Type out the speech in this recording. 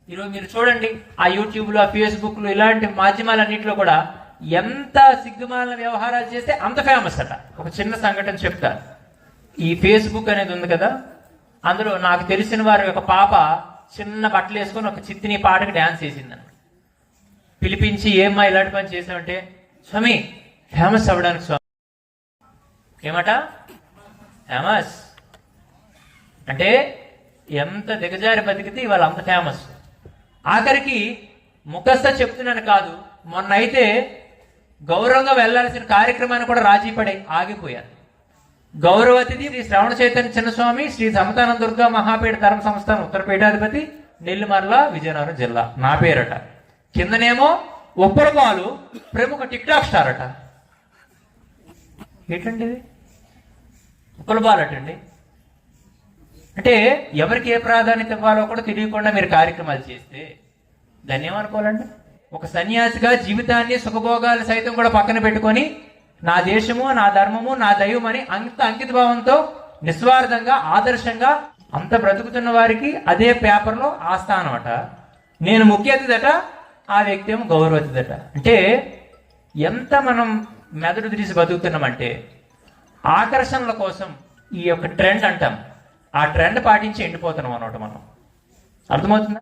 ఈరోజు మీరు చూడండి, ఆ యూట్యూబ్లో, ఆ ఫేస్బుక్లో, ఇలాంటి మాధ్యమాలన్నింటిలో కూడా ఎంత సిగ్గుమాలిన వ్యవహారాలు చేస్తే అంత ఫేమస్ అట. ఒక చిన్న సంఘటన చెప్తాను. ఈ ఫేస్బుక్ అనేది ఉంది కదా, అందులో నాకు తెలిసిన వారి ఒక పాప చిన్న బట్టలు వేసుకొని ఒక చిత్తిని పాటకి డ్యాన్స్ వేసిందని పిలిపించి, ఏమ్మా ఇలాంటి పని చేసామంటే, స్వామి ఫేమస్ అవ్వడానికి స్వామి. ఏమట ఫేమస్ అంటే ఎంత దిగజారి బతికితే ఇవాళ అంత ఫేమస్. ఆఖరికి ముఖస్థ చెప్తున్నాను కాదు, మొన్న అయితే గౌరవంగా వెళ్లాల్సిన కార్యక్రమాన్ని కూడా రాజీ పడి ఆగిపోయారు. గౌరవ అతిథి శ్రీ శ్రవణ చైతన్య చిన్నస్వామి, శ్రీ సమతానంద దుర్గా మహాపీఠ ధర్మ సంస్థానం ఉత్తరపీఠాధిపతి, నెల్లిమర్ల, విజయనగరం జిల్లా. నా పేరట. కిందనేమో ఉప్పరపాలు ప్రముఖ టిక్ టాక్ స్టార్ అట. ఏంటండి ఇది? ఉప్పలపాలు అటండి. అంటే ఎవరికి ఏ ప్రాధాన్యత ఇవ్వాలో కూడా తెలియకుండా మీరు కార్యక్రమాలు చేస్తే దాన్ని ఏమనుకోవాలండి? ఒక సన్యాసిగా జీవితాన్ని, సుఖభోగాలు సైతం కూడా పక్కన పెట్టుకొని నా దేశము, నా ధర్మము, నా దైవం అని అంత అంకిత భావంతో నిస్వార్థంగా, ఆదర్శంగా అంత బ్రతుకుతున్న వారికి అదే పేపర్లో ఆస్థానం అట. నేను ముఖ్య అతిథట, ఆ వ్యక్తి ఏమో గౌరవ అతిథట. అంటే ఎంత మనం మెదడు తీసి బతుకుతున్నామంటే ఆకర్షణల కోసం ఈ యొక్క ట్రెండ్ అంటాం, ఆ ట్రెండ్ పాటించి ఎండిపోతున్నాం అన్నమాట మనం. అర్థమవుతుందా?